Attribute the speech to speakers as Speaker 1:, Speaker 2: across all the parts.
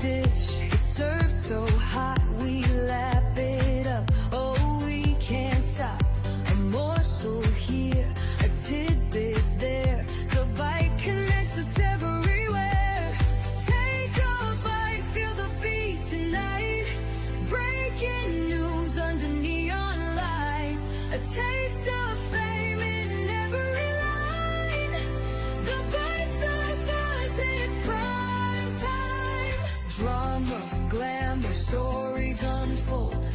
Speaker 1: dish, it's served so hot, we lap it up. Oh, we can't stop. A morsel here, a tidbit there. The bite connects us everywhere. Take a bite, feel the beat tonight. Breaking news under neon lights. A taste of fame in every line. The bite's the buzz, it's prime time. Drama, glamour, stories unfold.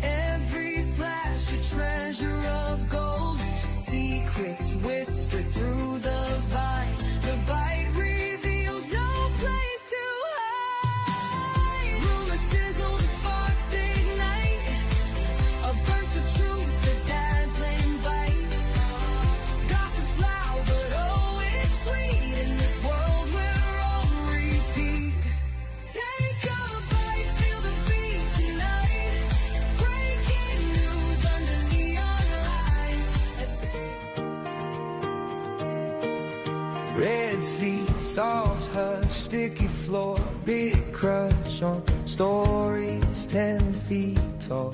Speaker 1: Every flash a treasure of gold. Secrets whispered through the vine. The bite reveals no place to hide. Rumors sizzle, the sparks ignite. A burst of truth, a dazzling bite. Gossip's loud, but oh, it's sweet. In this world we're on repeat. Take a bite, feel the beat tonight. Breaking news under neon lights. Red Sea solves her sticky floor. Big crush on stories 10 feet tall.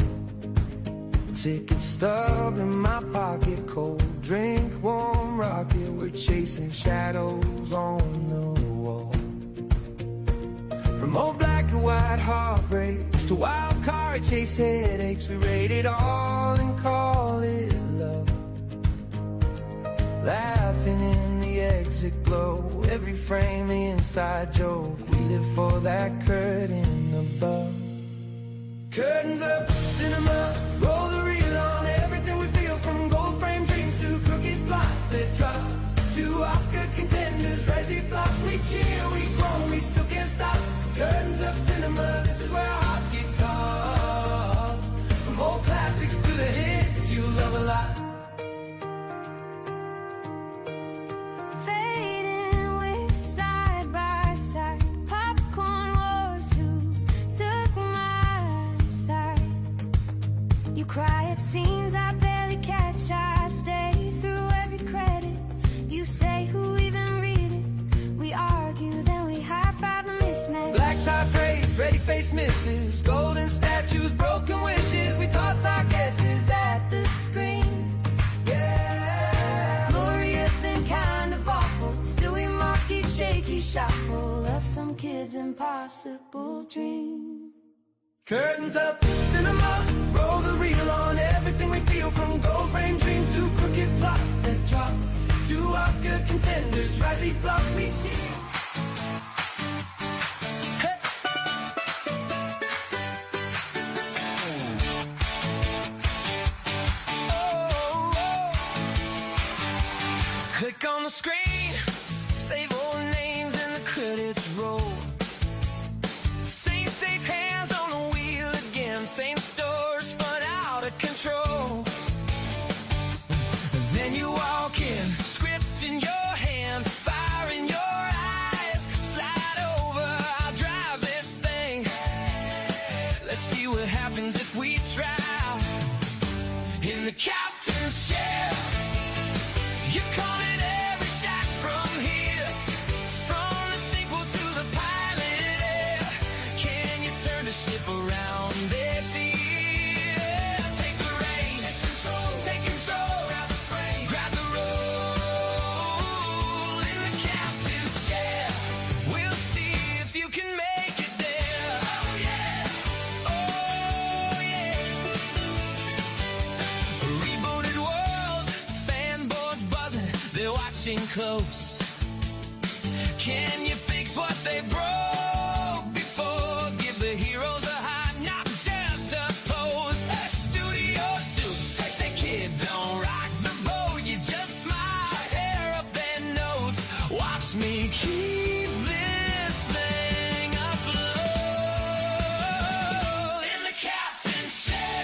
Speaker 1: Ticket stub in my pocket, cold drink, warm rocket. We're chasing shadows on the wall. From old black and white heartbreaks to wild card chase headaches, we rate it all and call it love. Laughing in the exit glow, every frame the inside joke. We live for that curtain above. Curtains up, cinema, roll the reel on everything we feel. From gold frame dreams to crooked plots that drop to Oscar contenders, Razzie flops. We cheer, we groan, we still can't stop. Curtains up, cinema, this is where our hearts get caught. From old classics to the hits you love a lot.
Speaker 2: Fading, we're side by side. Popcorn wars, who took my side? You cry at scenes I barely catch. I stay through every credit. You say, who even read it? We argue, then we high-five the mismatch.
Speaker 1: Black tie praise, ready face misses. Golden statues, broken wishes. We toss our guesses at the screen. Yeah.
Speaker 2: Glorious and kind of awful. Still we mark each shaky shuffle of some kid's impossible dream.
Speaker 1: Curtains up, cinema, roll the reel on everything we feel. From gold frame dreams to crooked plots that drop to Oscar contenders, Razzie flops. We cheer. Hey. Oh, oh. Click on the screen, save all the names and the credits roll. Same safe hands on the wheel again, same store spun out of control. Then you walk in, script in your hand, fire in your eyes. Slide over, I'll drive this thing. Let's see what happens if we try. In the captain's chair, you're calling every shot from here. From the sequel to the pilot, can you turn the ship around this year? Take the reins, take control, grab the frame, grab the roll. In the captain's chair, we'll see if you can make it there. Oh yeah, oh yeah. Rebooted worlds, fanboards buzzing, they're watching close. Can you fix what they broke before? Give the heroes a high, not just a pose. Studio suits, I say kid, don't rock the boat. You just smile, tear up their notes. Watch me keep this thing afloat. In the captain's chair,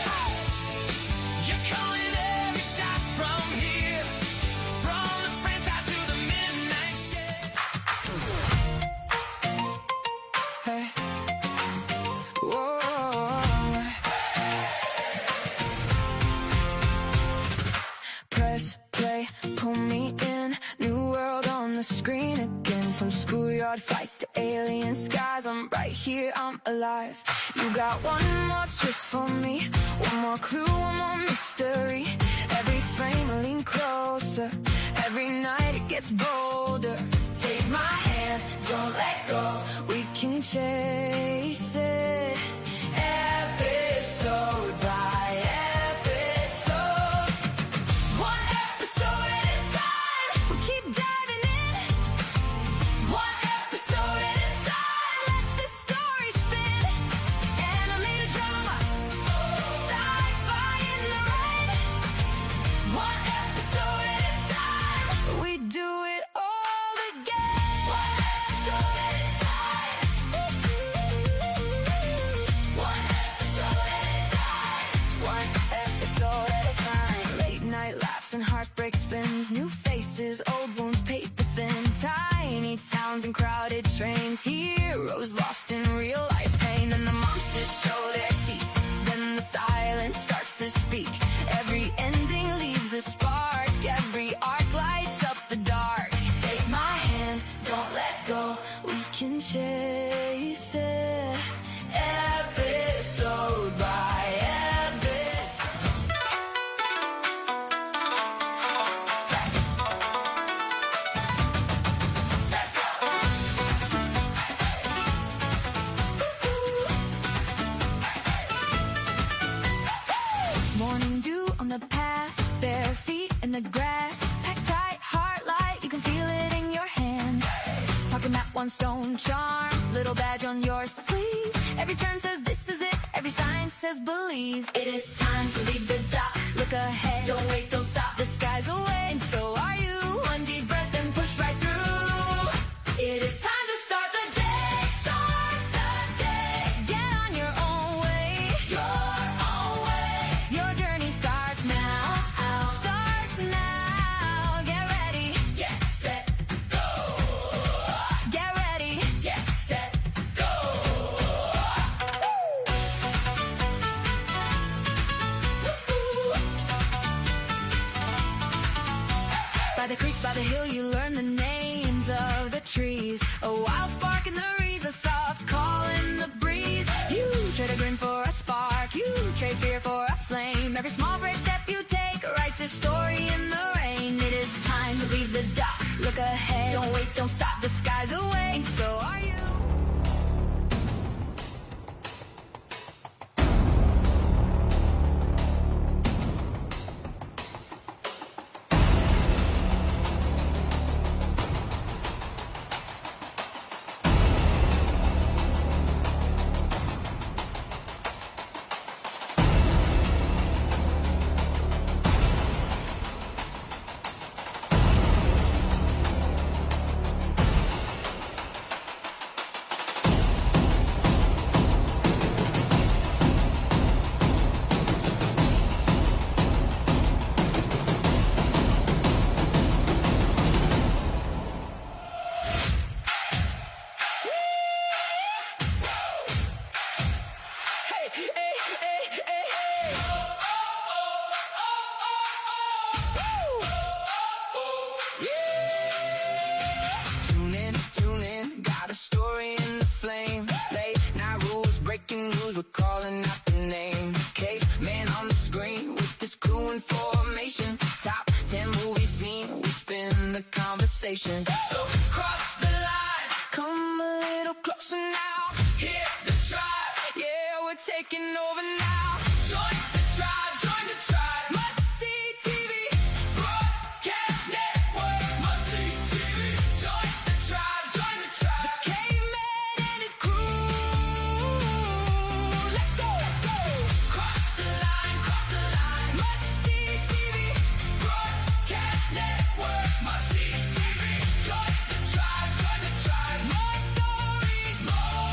Speaker 1: you're calling every shot from here. From the franchise to the midnight scare. Hey. Whoa. Press play, pull me in. New world on on the screen again. From schoolyard fights to alien skies, I'm right here, I'm alive. You got one more twist for me, one more clue, one more mystery. Every frame I lean closer, every night it gets bolder. Take my hand, don't let go, we can chase it. Episode by episode, one episode at a time, we keep diving in. One episode at a time, let the story spin. Animated drama, sci-fi in the rain. One episode at a time, we do it all again. One episode at a time. One episode at a time. One episode at a time. Late night laughs and heartbreak spins. New faces, old wounds, paper thin. Tiny towns and crowded trains. Heroes lost in real life pain. And the monsters show their teeth. Then the silence starts to speak. Every ending leaves a spark. Every arc lights up the dark. Take my hand, don't let go, we can chase it. Episode by episode. Let's go. Morning dew on the path, bare feet in the grass. Pack tight, heart light, you can feel it in your hands. Pocket map, one stone charm, little badge on your sleeve. Every turn says this is it, every sign says believe. It is time to leave the dock, look ahead, don't wait, don't stop. The sky's away, and so are you. One deep breath and push right through. It is time to start the day, start the day. Get on your own way, your own way. Your journey starts now, starts now. Get ready, get set, go. Get ready, get set, go. By the creek, by the hill, you learn the names of the trees. A wild spark in the reeds, a soft call in the breeze. You trade a grin for a spark, you trade fear for a flame. Every small brave step you take writes a story in the rain. It is time to leave the dock, look ahead, don't wait, don't stop. The sky's away, and so are you. Tune in, got a story in the flame. Late night rules, breaking news, we're calling out the name. Caveman on the screen with this crew in formation. Top 10 movie scene, we spin the conversation. So cross the line, come a little closer now. Hear the tribe, yeah, we're taking over now. Join the tribe, join the tribe. Must see TV, broadcast network. Must see TV, join the tribe, join the tribe. The caveman and his crew. Let's go, let's go. Cross the line, cross the line. Must see TV, broadcast network. Must see TV, join the tribe, join the tribe. More stories, more.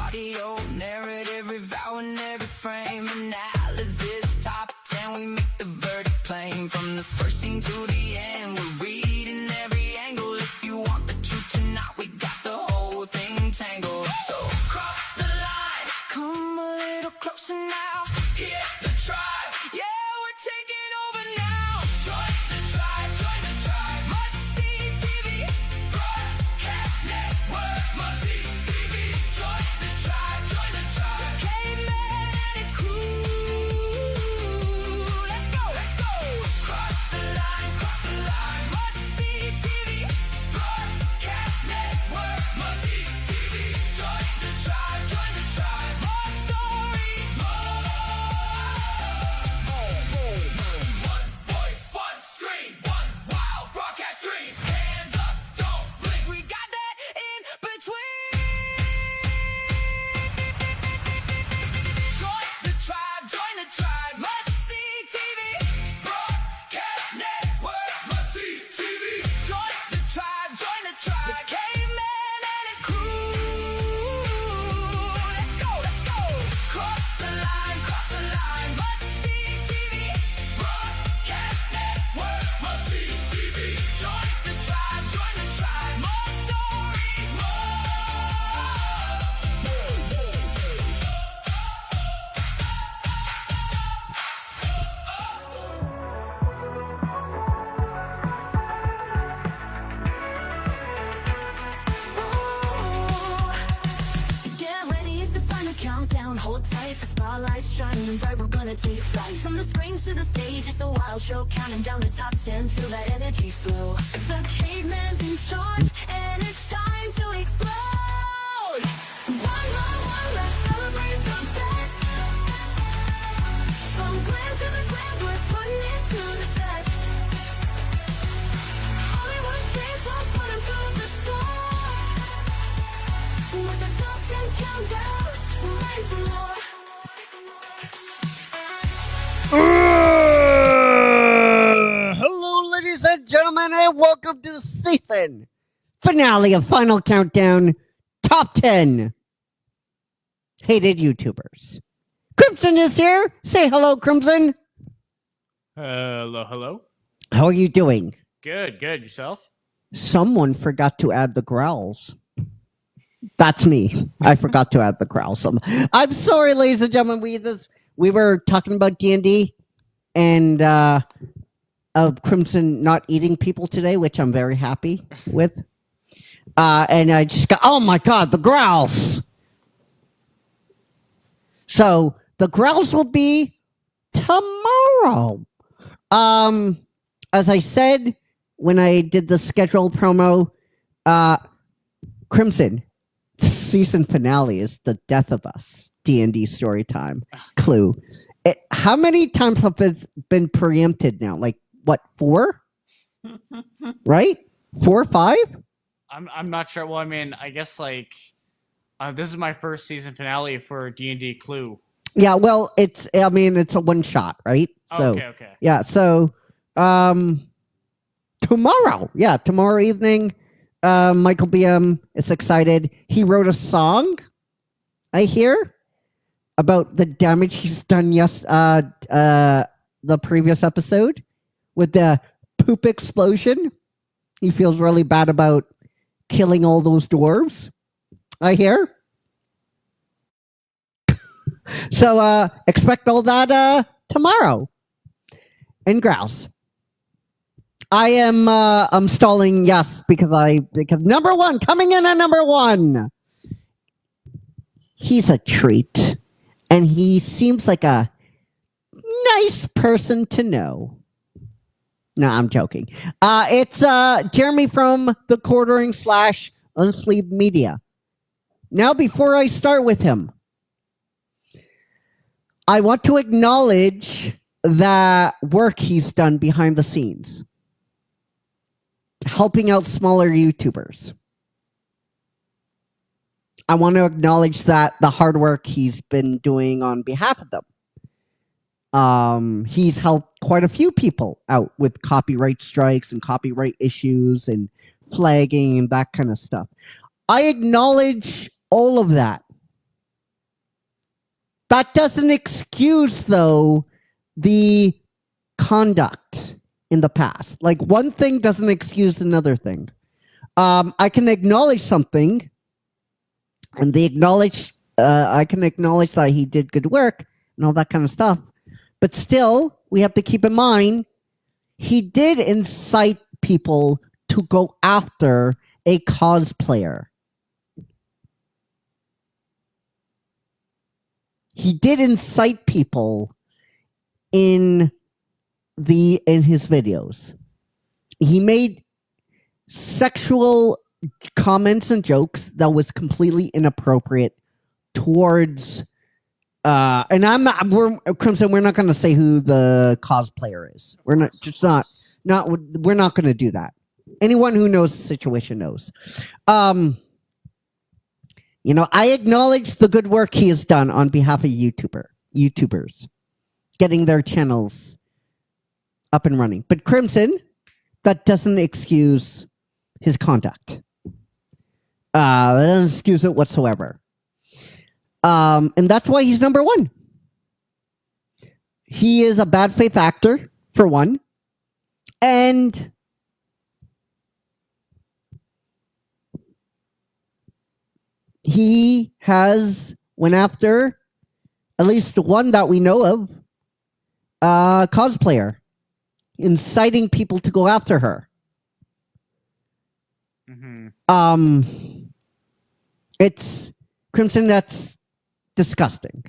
Speaker 1: Audio, narrative, revowing every frame. Analysis, top 10, we make the verdict plain. From the first scene to the end, we're reading every angle. If you want the truth tonight, we got the whole thing tangled. So cross the line, come a little closer now. Hear the tribe, yeah, we're taking over now. Join the tribe, wanna take flight. From the screens to the stage, it's a wild show. Counting down the top 10, feel that energy flow. The caveman's in charge, and it's time to explode. One, let's celebrate the best. From glam to the glam, we're putting it to the test. Hollywood dreams will put them to the score. With the top 10 countdown, ready for more.
Speaker 3: Hello, ladies and gentlemen, and welcome to the season finale of Final Countdown Top 10 Hated YouTubers. Crimson is here. Say hello, Crimson.
Speaker 4: Hello.
Speaker 3: How are you doing?
Speaker 4: Good. Yourself?
Speaker 3: Someone forgot to add the growls. That's me. I forgot to add the growls. I'm sorry, ladies and gentlemen. We were talking about D&D and Crimson not eating people today, which I'm very happy with. And I just got, oh my God, the growls. So the growls will be tomorrow. As I said when I did the schedule promo, Crimson, season finale is the death of us. D&D story time. Clue. How many times have it been preempted now? Like, what, 4? Right? 4 or 5?
Speaker 4: I'm not sure. Well, I mean, I guess like this is my first season finale for D&D Clue.
Speaker 3: Yeah, well, it's a one shot, right? So,
Speaker 4: okay.
Speaker 3: Yeah, so tomorrow evening, Michael BM is excited. He wrote a song, I hear, about the damage he's done the previous episode with the poop explosion. He feels really bad about killing all those dwarves, I hear. So expect all that tomorrow. And grouse. I am I'm stalling yes because number 1 coming in at number 1. He's a treat. And he seems like a nice person to know. No, I'm joking. It's Jeremy from the Quartering / Unsleeved Media. Now, before I start with him, I want to acknowledge the work he's done behind the scenes, helping out smaller YouTubers. I want to acknowledge that the hard work he's been doing on behalf of them. He's helped quite a few people out with copyright strikes and copyright issues and flagging and that kind of stuff. I acknowledge all of that. That doesn't excuse, though, the conduct in the past. Like, one thing doesn't excuse another thing. I can acknowledge something, and I can acknowledge that he did good work and all that kind of stuff. But still, we have to keep in mind, he did incite people to go after a cosplayer. He did incite people in his videos. He made sexual comments and jokes that was completely inappropriate towards and Crimson, we're not going to say who the cosplayer is. We're not going to do that. Anyone who knows the situation knows. I acknowledge the good work he has done on behalf of YouTubers getting their channels up and running. But Crimson, that doesn't excuse his conduct. That doesn't excuse it whatsoever. And that's why he's number 1. He is a bad faith actor, for one. And he went after at least one that we know of, cosplayer, inciting people to go after her. It's Crimson. That's disgusting.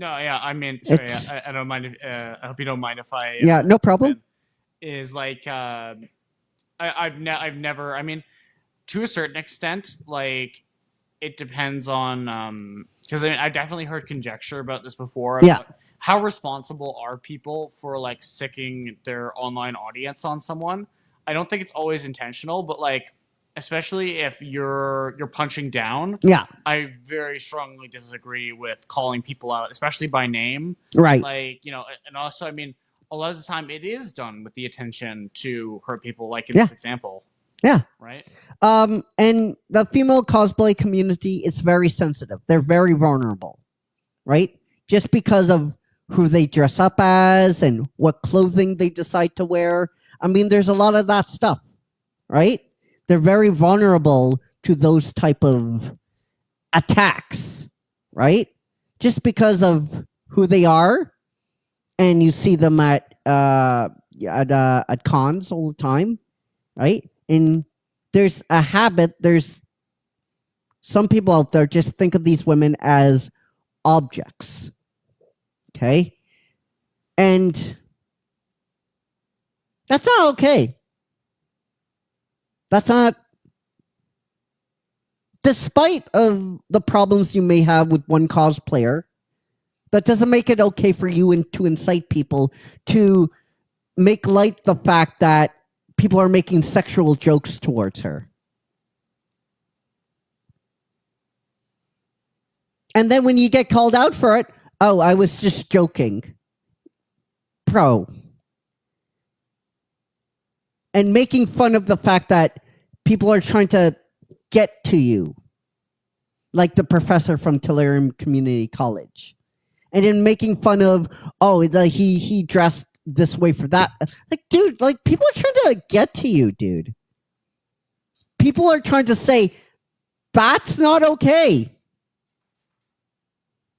Speaker 4: No, yeah, I mean, sorry,
Speaker 3: It's
Speaker 4: I don't mind. I hope you don't mind if I.
Speaker 3: yeah, no problem.
Speaker 4: Is like I've never. I mean, to a certain extent, like it depends on because I definitely heard conjecture about this before
Speaker 3: Yeah,
Speaker 4: about how responsible are people for like sicking their online audience on someone. I don't think it's always intentional, but like especially if you're punching down,
Speaker 3: yeah,
Speaker 4: I very strongly disagree with calling people out, especially by name.
Speaker 3: right.
Speaker 4: Like, and also, I mean, a lot of the time it is done with the intention to hurt people, like in
Speaker 3: Yeah,
Speaker 4: this example,
Speaker 3: yeah.
Speaker 4: right?
Speaker 3: And the female cosplay community is very sensitive. They're very vulnerable, right? Just because of who they dress up as and what clothing they decide to wear. I mean, there's a lot of that stuff, right? They're very vulnerable to those type of attacks, right? Just because of who they are, and you see them at cons all the time, right? And there's a habit. There's some people out there just think of these women as objects, okay, and that's not okay. That's not. Despite of the problems you may have with one cosplayer, that doesn't make it okay for you to incite people to make light the fact that people are making sexual jokes towards her. And then when you get called out for it, oh, I was just joking. Bro. And making fun of the fact that people are trying to get to you, like the professor from Tellurium Community College, and then making fun of, oh, he dressed this way for that. Like, dude, like people are trying to get to you, dude. People are trying to say that's not okay.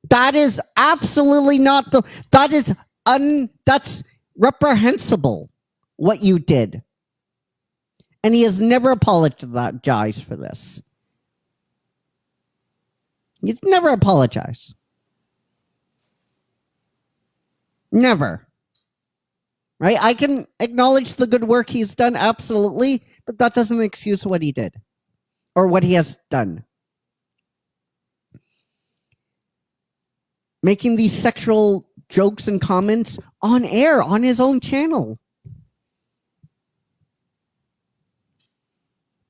Speaker 3: That is absolutely not that's reprehensible what you did. And he has never apologized for this. He's never apologized. Never. Right? I can acknowledge the good work he's done, absolutely, but that doesn't excuse what he did or what he has done. Making these sexual jokes and comments on air on his own channel.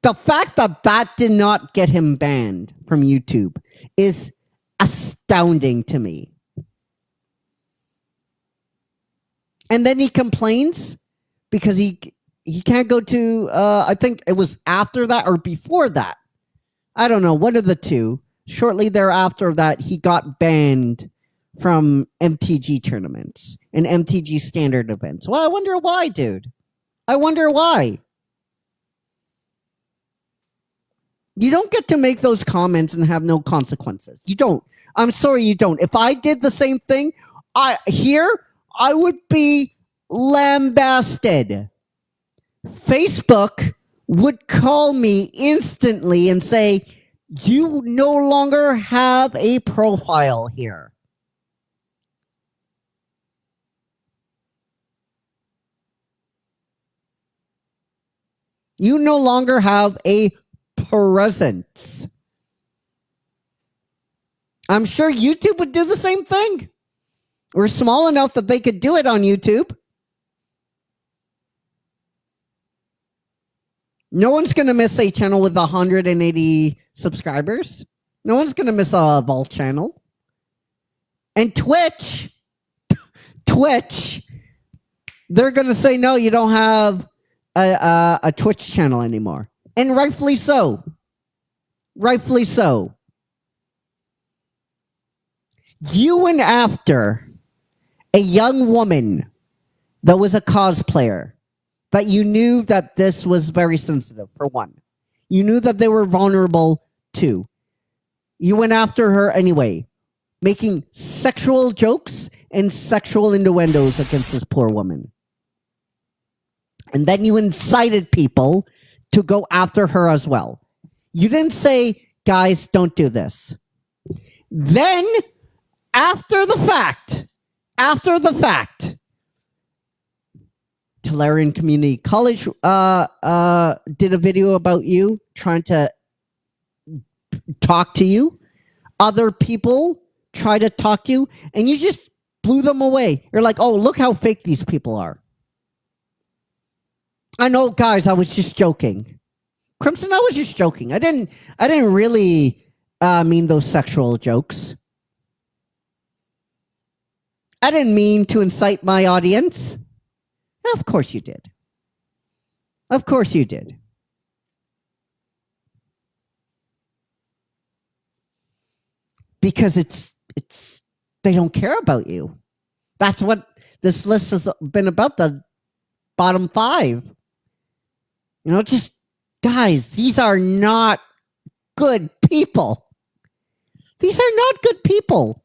Speaker 3: The fact that that did not get him banned from YouTube is astounding to me. And then he complains because he can't go to, I think it was after that or before that. I don't know, one of the two. Shortly thereafter that, he got banned from MTG tournaments and MTG standard events. Well, I wonder why, dude. I wonder why. You don't get to make those comments and have no consequences. You don't. I'm sorry, you don't. If I did the same thing, I would be lambasted. Facebook would call me instantly and say, you no longer have a profile here. You no longer have a presence. I'm sure YouTube would do the same thing. We're small enough that they could do it on YouTube. No one's going to miss a channel with 180 subscribers. No one's going to miss a Vault channel. And Twitch, they're going to say, no, you don't have a Twitch channel anymore. And rightfully so. Rightfully so. You went after a young woman that was a cosplayer, that you knew that this was very sensitive, for one. You knew that they were vulnerable, too. You went after her anyway, making sexual jokes and sexual innuendos against this poor woman. And then you incited people to go after her as well. You didn't say, guys, don't do this. Then, After the fact, Tolarian Community College did a video about you, trying to talk to you. Other people try to talk to you, and you just blew them away. You're like, oh, look how fake these people are. I know, guys, I was just joking. Crimson, I was just joking. I didn't really mean those sexual jokes. I didn't mean to incite my audience. Of course you did. Of course you did. Because it's they don't care about you. That's what this list has been about, the bottom 5. You know, just guys, these are not good people. These are not good people.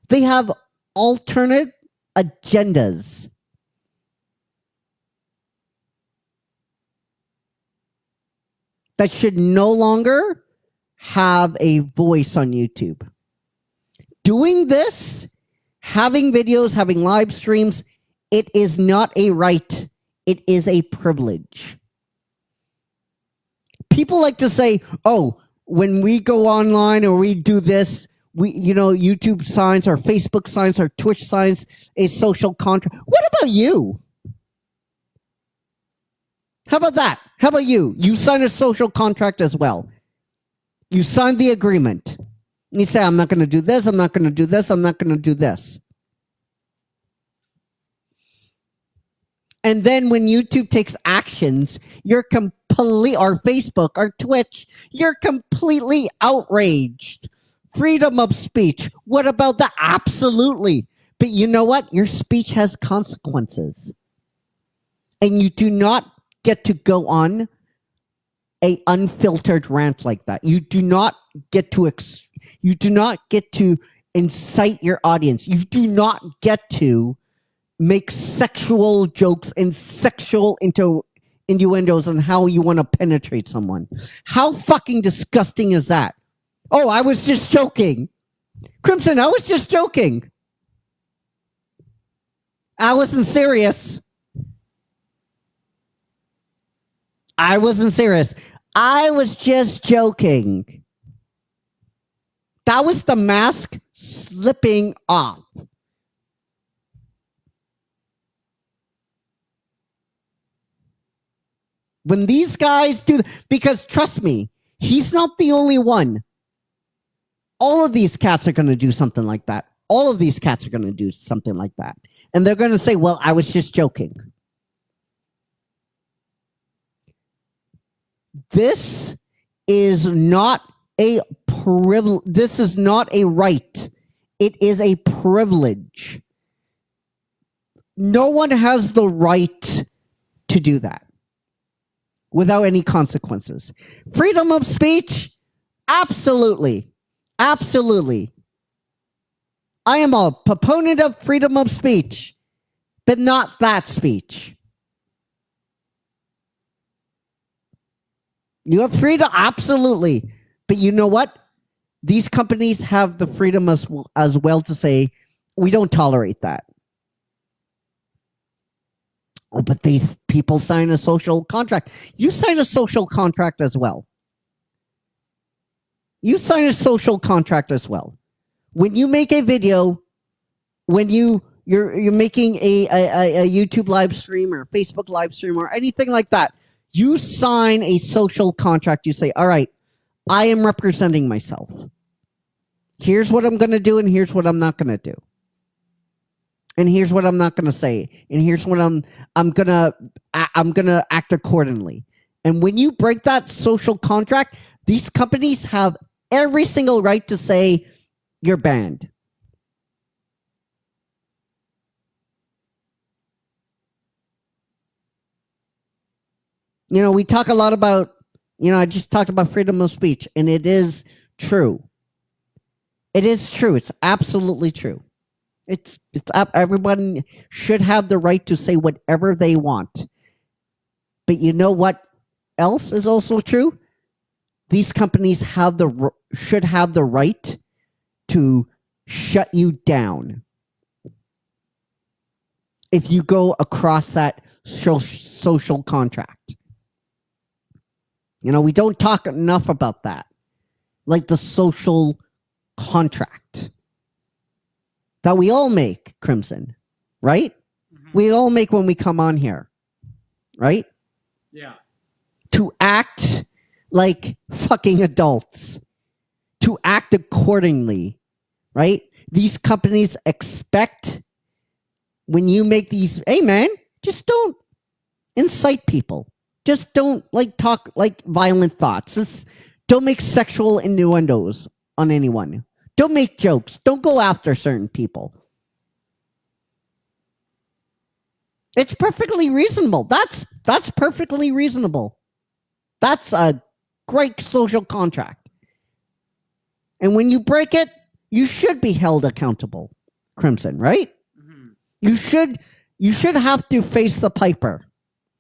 Speaker 3: They have alternate agendas. That should no longer have a voice on YouTube. Doing this, having videos, having live streams, it is not a right. It is a privilege. People like to say, oh, when we go online or we do this, YouTube signs, our Facebook signs, our Twitch signs, a social contract. What about you? How about that? How about you? You sign a social contract as well. You sign the agreement. And you say, I'm not going to do this, I'm not going to do this, I'm not going to do this. And then when YouTube takes actions, you're or Facebook, or Twitch, you're completely outraged. Freedom of speech. What about that? Absolutely. But you know what? Your speech has consequences. And you do not get to go on a unfiltered rant like that. You do not get to incite your audience. You do not get to make sexual jokes and sexual innuendos on how you want to penetrate someone. How fucking disgusting is that? Oh, I was just joking. Crimson, I was just joking. I wasn't serious. I wasn't serious. I was just joking. That was the mask slipping off. When these guys do, because trust me, he's not the only one. All of these cats are going to do something like that. All of these cats are going to do something like that. And they're going to say, well, I was just joking. This is not a privilege. This is not a right. It is a privilege. No one has the right to do that without any consequences. Freedom of speech? Absolutely. Absolutely. I am a proponent of freedom of speech, but not that speech. You have freedom? Absolutely. But you know what? These companies have the freedom as well to say, we don't tolerate that. Oh, but these people sign a social contract. You sign a social contract as well. You sign a social contract as well. When you make a video, when you're making a YouTube live stream or Facebook live stream or anything like that, you sign a social contract. You say, all right, I am representing myself. Here's what I'm going to do, and here's what I'm not going to do. And here's what I'm not going to say. And here's what I'm going to act accordingly. And when you break that social contract, these companies have every single right to say you're banned. You know, we talk a lot about, I just talked about freedom of speech, and it is true. It is true. It's absolutely true. It's everyone should have the right to say whatever they want. But you know what else is also true? These companies should have the right to shut you down if you go across that social contract. We don't talk enough about that. Like the social contract that we all make, Crimson, right? We all make when we come on here, right?
Speaker 4: Yeah.
Speaker 3: To act like fucking adults, to act accordingly, right? These companies expect when you make these, hey man, just don't incite people. Just don't talk violent thoughts. Just don't make sexual innuendos on anyone. Don't make jokes. Don't go after certain people. It's perfectly reasonable. That's perfectly reasonable. That's a great social contract. And when you break it, you should be held accountable, Crimson, right? Mm-hmm. You should have to face the piper.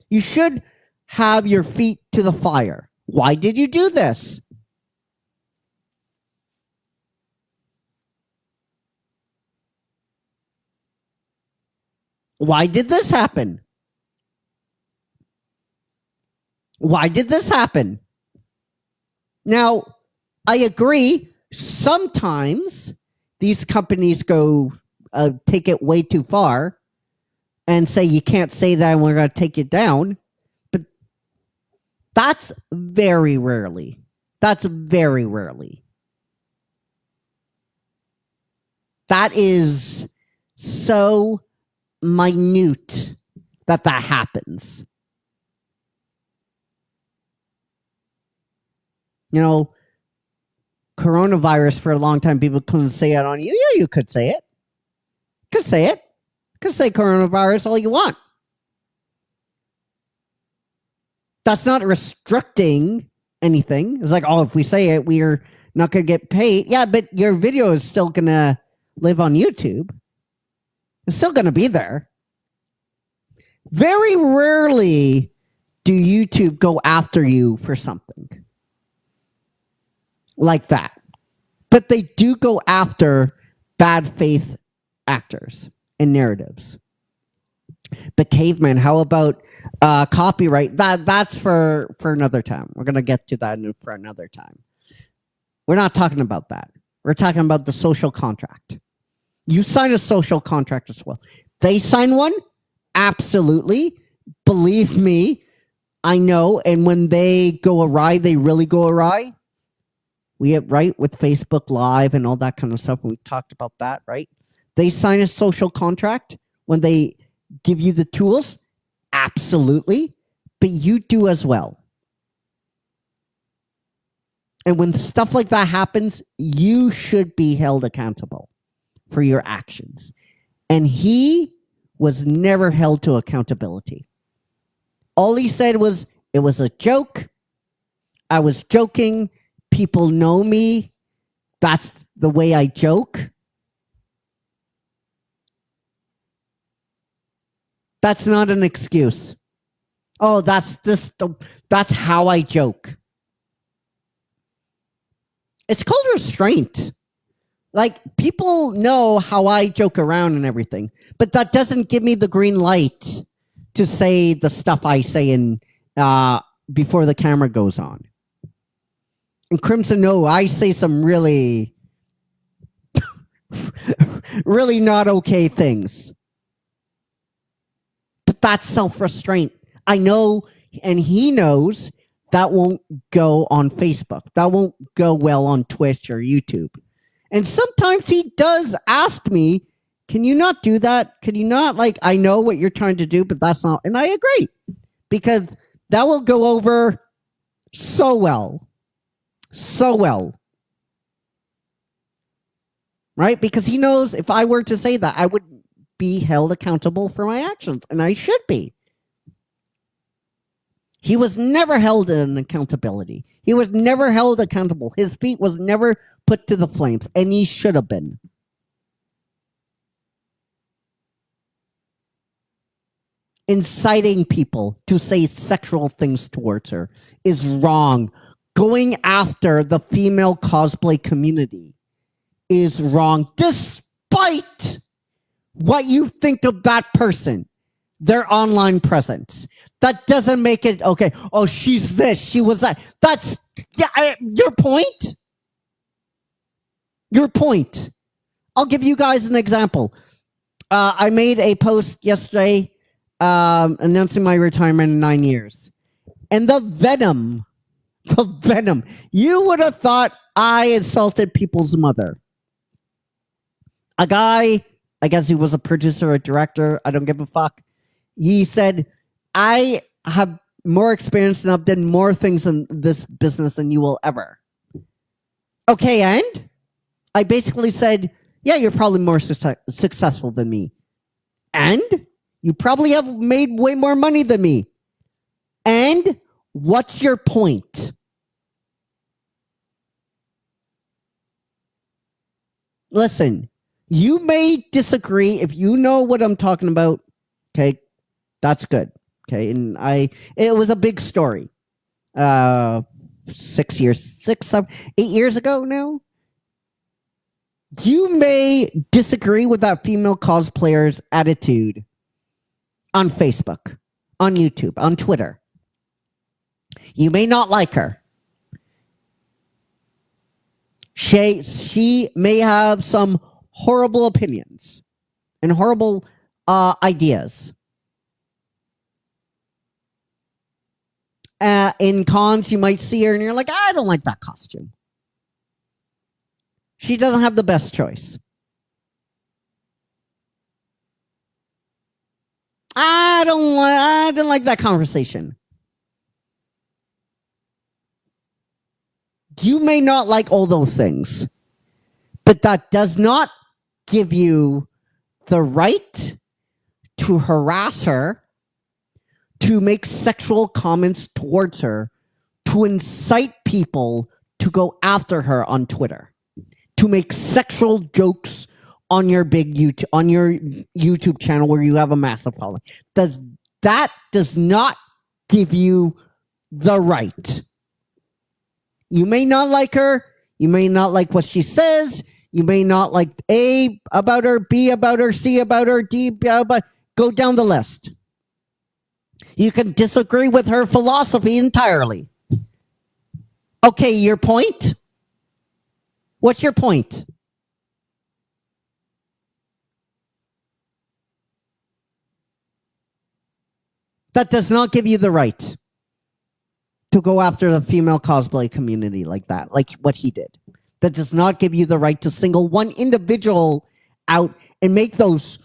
Speaker 3: You should have your feet to the fire. Why did you do this? Why did this happen? Why did this happen? Now, I agree. Sometimes these companies go take it way too far and say you can't say that and we're going to take it down. But that's very rarely. That's very rarely. That is so minute that happens. Coronavirus for a long time, people couldn't say it on you. Yeah, you could say it. Could say it. Could say coronavirus all you want. That's not restricting anything. It's like, if we say it, we're not going to get paid. Yeah, but your video is still going to live on YouTube. It's still going to be there. Very rarely do YouTube go after you for something like that. But they do go after bad faith actors and narratives. The caveman, how about copyright? That's for another time. We're going to get to that for another time. We're not talking about that. We're talking about the social contract. You sign a social contract as well. They sign one? Absolutely. Believe me, I know. And when they go awry, they really go awry. Right, with Facebook Live and all that kind of stuff. We talked about that, right? They sign a social contract when they give you the tools. Absolutely. But you do as well. And when stuff like that happens, you should be held accountable for your actions. And he was never held to accountability. All he said was, it was a joke. I was joking. People know me. That's the way I joke. That's not an excuse. Oh, that's how I joke. It's called restraint. People know how I joke around and everything, but that doesn't give me the green light to say the stuff I say before the camera goes on. And Crimson, no, I say some really, really not okay things. But that's self-restraint. I know, and he knows that won't go on Facebook. That won't go well on Twitch or YouTube. And sometimes he does ask me, can you not do that? Can you not, I know what you're trying to do, but that's not. And I agree. Because that will go over so well. So well. Right? Because he knows if I were to say that, I would be held accountable for my actions. And I should be. He was never held in accountability. He was never held accountable. His feet was never put to the flames. And he should have been. Inciting people to say sexual things towards her is wrong. Going after the female cosplay community is wrong, despite what you think of that person, their online presence. That doesn't make it okay. Oh, she's this, she was that. That's your point. Your point. I'll give you guys an example. I made a post yesterday announcing my retirement in 9 years. And the venom, you would have thought I insulted people's mother. A guy, I guess he was a producer or a director, I don't give a fuck. He said, I have more experience and I've done more things in this business than you will ever. Okay, and? I basically said, yeah, you're probably more successful than me. And? You probably have made way more money than me. And? What's your point? Listen, you may disagree. If you know what I'm talking about, okay, that's good. Okay, and it was a big story. 8 years ago now. You may disagree with that female cosplayer's attitude on Facebook, on YouTube, on Twitter. You may not like her. She may have some horrible opinions and horrible ideas. In cons, you might see her and you're like, I don't like that costume. She doesn't have the best choice. I don't like that conversation. You may not like all those things, but that does not give you the right to harass her, to make sexual comments towards her, to incite people to go after her on Twitter, to make sexual jokes on your YouTube channel where you have a massive following. That does not give you the right. You may not like her. You may not like what she says. You may not like A about her, B about her, C about her, D about. Go down the list. You can disagree with her philosophy entirely. Okay, your point? What's your point? That does not give you the right to go after the female cosplay community like that, like what he did. That does not give you the right to single one individual out and make those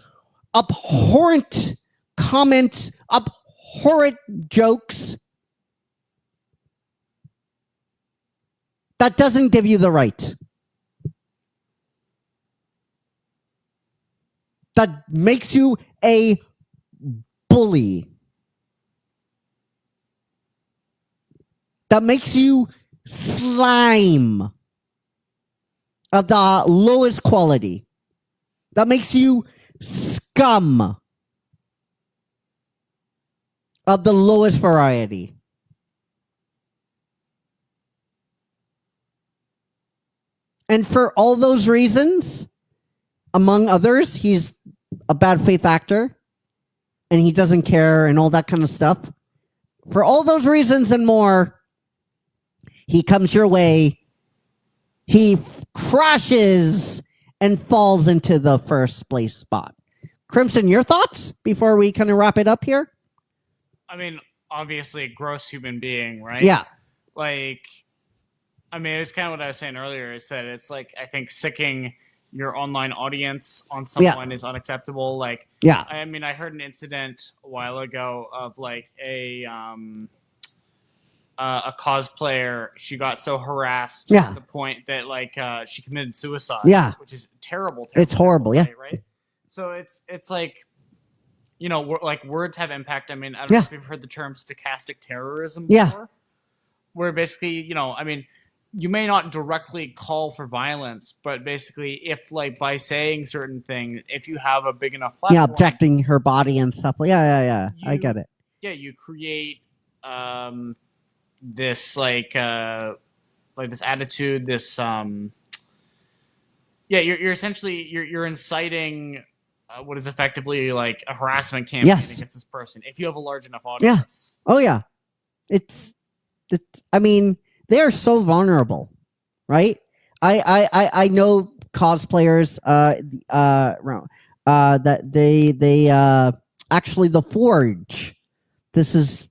Speaker 3: abhorrent comments, abhorrent jokes. That doesn't give you the right. That makes you a bully. That makes you slime of the lowest quality. That makes you scum of the lowest variety. And for all those reasons, among others, he's a bad faith actor and he doesn't care and all that kind of stuff. For all those reasons and more, he comes your way, he crashes and falls into the first place spot. Crimson, your thoughts before we kind of wrap it up here?
Speaker 4: I mean, obviously, a gross human being, right?
Speaker 3: Yeah.
Speaker 4: Like, I mean, it's kind of what I was saying earlier, is that it's like, I think sicking your online audience on someone is unacceptable. Like,
Speaker 3: Yeah.
Speaker 4: I mean, I heard an incident a while ago of like a cosplayer. She got so harassed to the point that like she committed suicide.
Speaker 3: Yeah.
Speaker 4: Which is terrible.
Speaker 3: It's horrible.
Speaker 4: Way,
Speaker 3: Yeah.
Speaker 4: right. So it's like, you know, like words have impact. I mean, I don't know if you've heard the term stochastic terrorism before. Where basically, you know, I mean, you may not directly call for violence, but basically, if like by saying certain things, if you have a big enough platform,
Speaker 3: objecting her body and stuff. Yeah. I get it.
Speaker 4: Yeah, you create this like this attitude, this Yeah, you're essentially you're inciting what is effectively like a harassment campaign
Speaker 3: Yes.
Speaker 4: against this person if you have a large enough
Speaker 3: Yeah.
Speaker 4: audience.
Speaker 3: Oh yeah. It's I mean, they are so vulnerable, right? I know cosplayers that they actually the Forge. This is,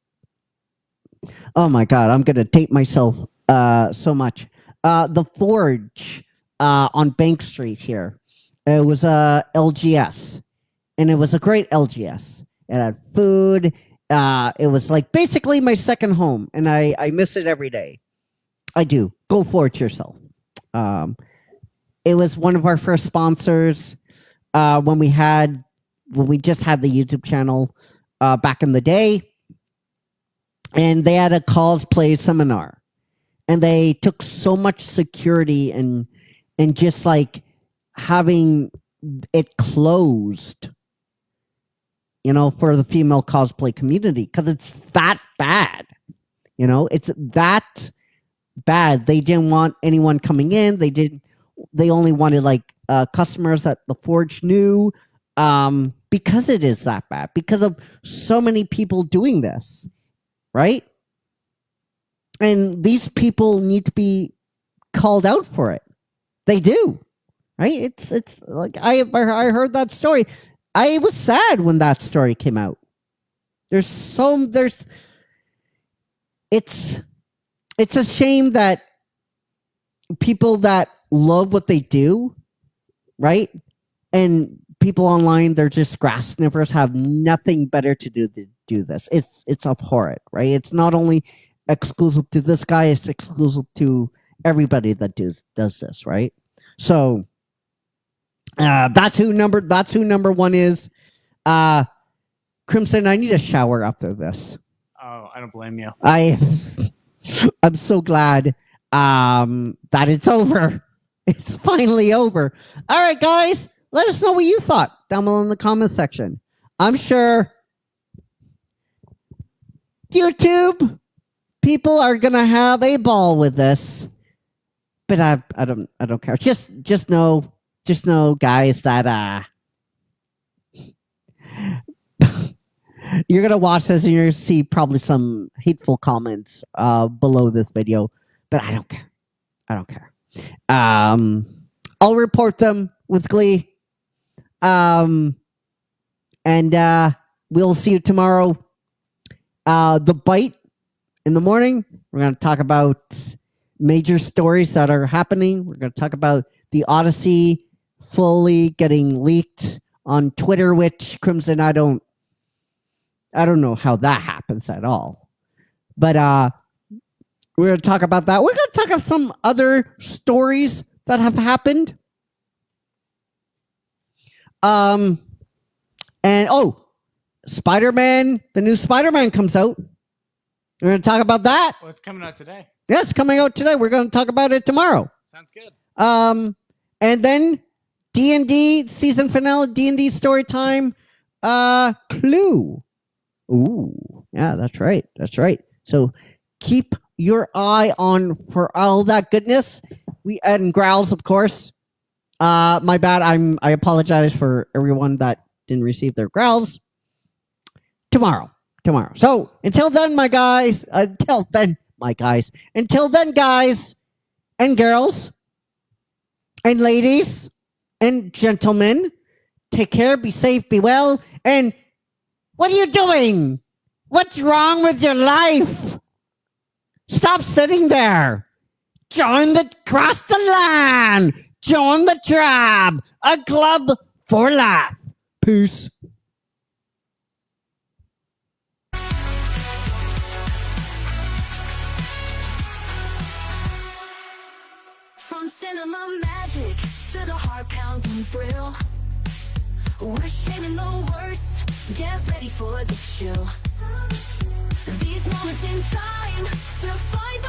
Speaker 3: oh my god, I'm gonna date myself so much. The Forge on Bank Street here. It was a LGS, and it was a great LGS. It had food. It was like basically my second home, and I miss it every day. I do. Go Forge yourself. It was one of our first sponsors when we just had the YouTube channel back in the day, and they had a cosplay seminar, and they took so much security and just like having it closed, for the female cosplay community, because it's that bad. It's that bad. They didn't want anyone coming in. They only wanted like customers that the Forge knew, because it is that bad, because of so many people doing this, right? And these people need to be called out for it. They do, right? It's like I heard that story. I was sad when that story came out. It's a shame that people that love what they do, right? And people online, they're just grass sniffers, have nothing better to do this. It's abhorrent, right? It's not only exclusive to this guy, it's exclusive to everybody that does this, right? So that's who number one is. Crimson, I need a shower after this.
Speaker 4: Oh, I don't blame you.
Speaker 3: I'm so glad that it's over. It's finally over. All right, guys, let us know what you thought down below in the comment section. I'm sure YouTube people are gonna have a ball with this, but I don't care. Just know, guys, that you're gonna watch this and you're gonna see probably some hateful comments below this video, but I don't care. I'll report them with glee. And we'll see you tomorrow. The Bite in the morning. We're gonna talk about major stories that are happening. We're gonna talk about the Odyssey fully getting leaked on Twitter, which Crimson, I don't know how that happens at all. But we're going to talk about that. We're going to talk about some other stories that have happened. And Spider-Man, the new Spider-Man comes out. We're going to talk about that.
Speaker 4: Well, it's coming out today.
Speaker 3: Yeah, it's coming out today. We're going to talk about it tomorrow.
Speaker 4: Sounds good.
Speaker 3: And then D&D season finale, D&D story time, Clue. Ooh, yeah, that's right. So keep your eye on for all that goodness. And growls, of course. My bad. I apologize for everyone that didn't receive their growls. Tomorrow. So until then, guys and girls and ladies and gentlemen, take care, be safe, be well, and what are you doing? What's wrong with your life? Stop sitting there. Cross the line. Join the tribe. A club for life. Peace.
Speaker 1: From cinema magic to the heart-pounding thrill, we're shaming the worst. Get ready for the chill. These moments in time to find